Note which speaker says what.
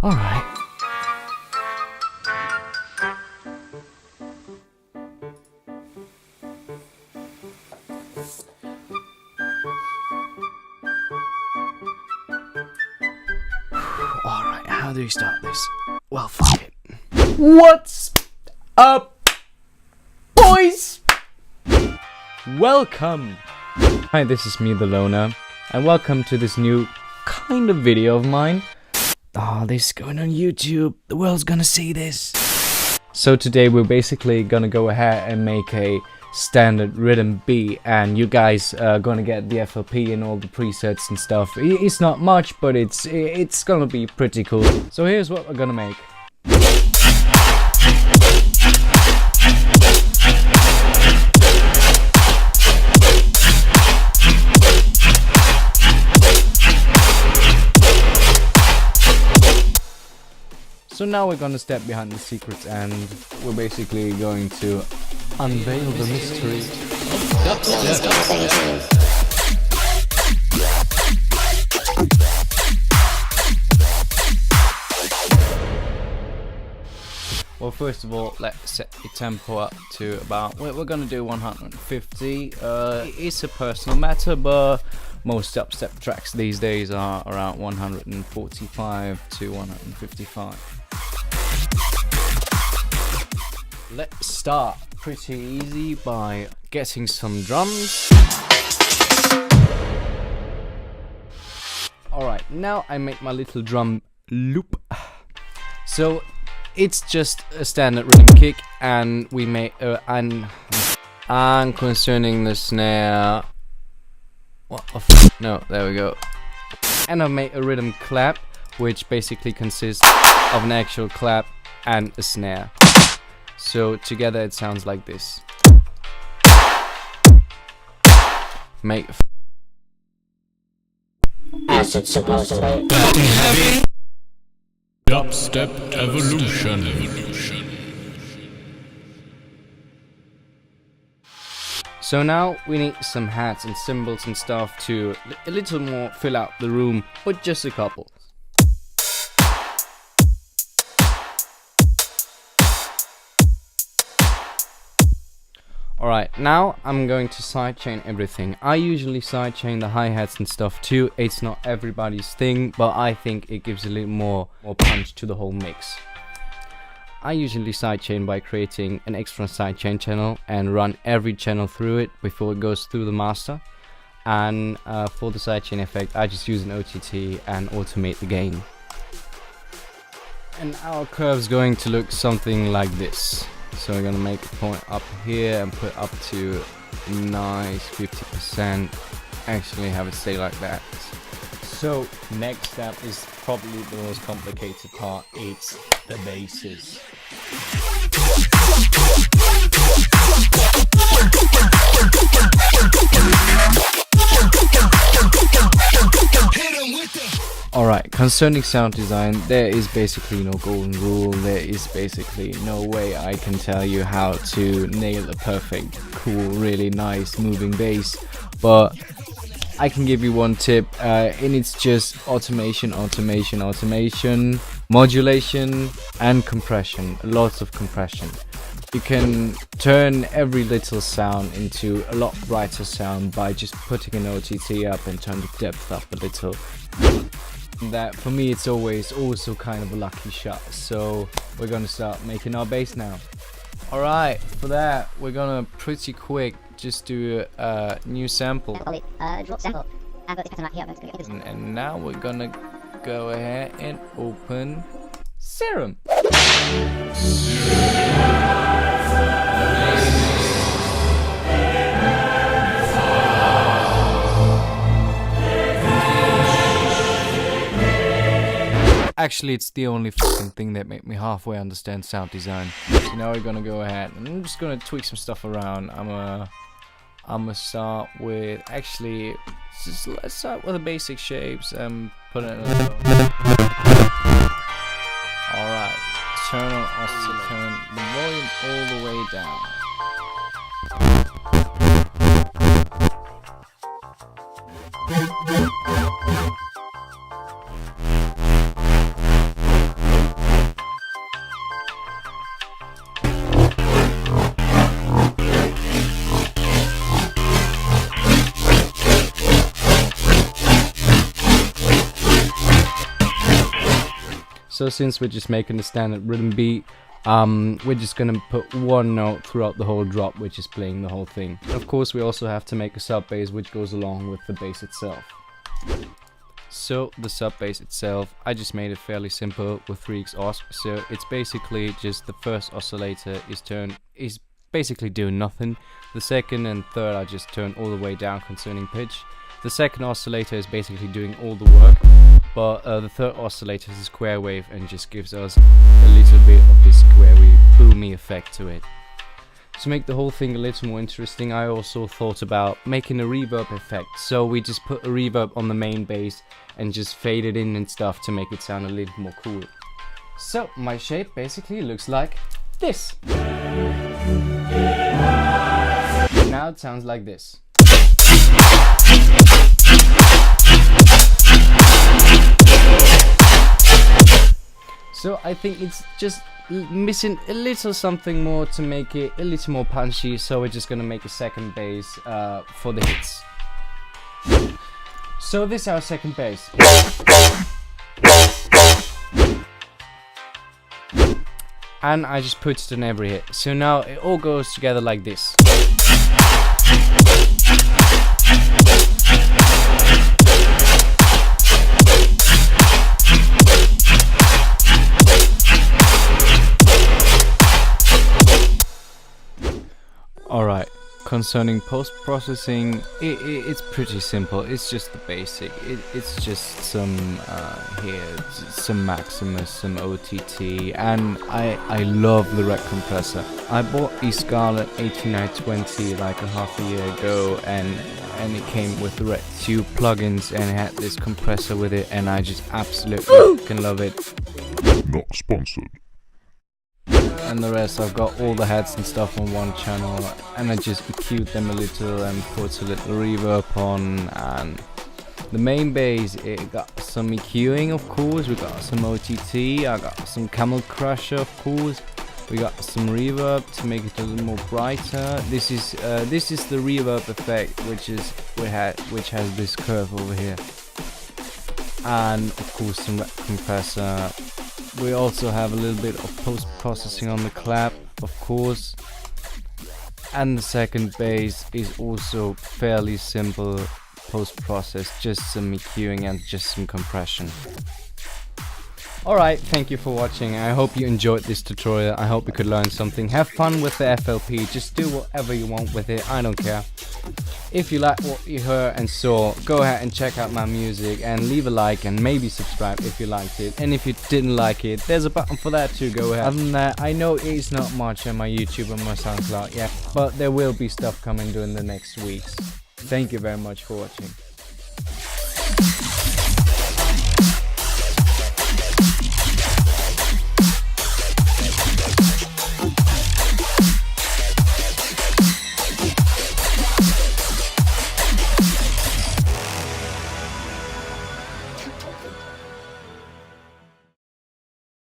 Speaker 1: Alright. Alright, how do we start this? Well, fuck it. What's up, boys? Welcome! Hi, this is me, the Loner, and welcome to this new kind of video of mine. Oh, this is going on YouTube. The world's gonna see this. So today we're basically gonna go ahead and make a standard Riddim beat, and you guys are gonna get the FLP and all the presets and stuff. It's not much, but it's gonna be pretty cool. So here's what we're gonna make. So now we're gonna step behind the secrets and we're basically going to unveil the mystery of Dubstep. Well, first of all, let's set the tempo up to about, we're gonna do 150. It's a personal matter, but most dubstep tracks these days are around 145 to 155. Let's start pretty easy by getting some drums. Alright, now I make my little drum loop. So it's just a standard rhythm kick, and we make and concerning the snare. What the f? No, there we go. And I make a rhythm clap, which basically consists of an actual clap and a snare. So together it sounds like this. Make
Speaker 2: Dubstep Evolution.
Speaker 1: So now we need some hats and cymbals and stuff to a little more fill out the room, but just a couple. Alright, now I'm going to sidechain everything. I usually sidechain the hi-hats and stuff too. It's not everybody's thing, but I think it gives a little more punch to the whole mix. I usually sidechain by creating an extra sidechain channel and run every channel through it before it goes through the master. And for the sidechain effect, I just use an OTT and automate the gain. And our curve's going to look something like this. So we're gonna make a point up here and put up to nice 50%. Actually have it stay like that. So next step is probably the most complicated part. It's the basses. Alright, concerning sound design, there is basically no golden rule. There is basically no way I can tell you how to nail a perfect, cool, really nice moving bass, but I can give you one tip, and it's just automation, modulation and compression. Lots of compression. You can turn every little sound into a lot brighter sound by just putting an OTT up and turn the depth up a little. That for me it's always also kind of a lucky shot. So we're gonna start making our bass now. Alright, for that we're gonna pretty quick just do a new sample. And now we're gonna go ahead and open Serum. Actually, it's the only fucking thing that made me halfway understand sound design. So now we're gonna go ahead and I'm just gonna tweak some stuff around. I'm gonna start with, actually, let's start with the basic shapes and put it in a Alright, turn on oscillator, turn the volume all the way down. So since we're just making a standard rhythm beat, we're just gonna put one note throughout the whole drop, which is playing the whole thing. Of course, we also have to make a sub bass which goes along with the bass itself. So the sub bass itself, I just made it fairly simple with 3x os. So it's basically just the first oscillator is basically doing nothing. The second and third are just turned all the way down concerning pitch. The second oscillator is basically doing all the work, but the third oscillator is a square wave and just gives us a little bit of this square wave boomy effect to it. To make the whole thing a little more interesting, I also thought about making a reverb effect. So we just put a reverb on the main bass and just fade it in and stuff to make it sound a little more cool. So my shape basically looks like this. Now it sounds like this. So I think it's just missing a little something more to make it a little more punchy, so we're just gonna make a second bass for the hits. So this is our second bass. And I just put it in every hit. So now it all goes together like this. Alright, concerning post-processing, it's pretty simple. It's just the basic. It's just some some Maximus, some OTT, and I love the Red compressor. I bought the Scarlett 8920 like a half a year ago, and it came with the Red 2 plugins, and it had this compressor with it, and I just absolutely can love it.
Speaker 2: Not sponsored.
Speaker 1: And the rest, I've got all the heads and stuff on one channel, and I just EQ'd them a little and put a little reverb on. And the main bass, it got some EQing, of course, we got some OTT, I got some Camel Crusher, of course, we got some reverb to make it a little more brighter. This is the reverb effect, which has this curve over here, and of course some Red compressor. We also have a little bit of post-processing on the clap, of course. And the second bass is also fairly simple post-process, just some EQing and just some compression. Alright, thank you for watching. I hope you enjoyed this tutorial. I hope you could learn something. Have fun with the FLP, just do whatever you want with it, I don't care. If you like what you heard and saw, go ahead and check out my music and leave a like and maybe subscribe if you liked it. And if you didn't like it, there's a button for that too, go ahead. Other than that, I know it's not much on my YouTube and my SoundCloud yet, but there will be stuff coming during the next weeks. Thank you very much for watching.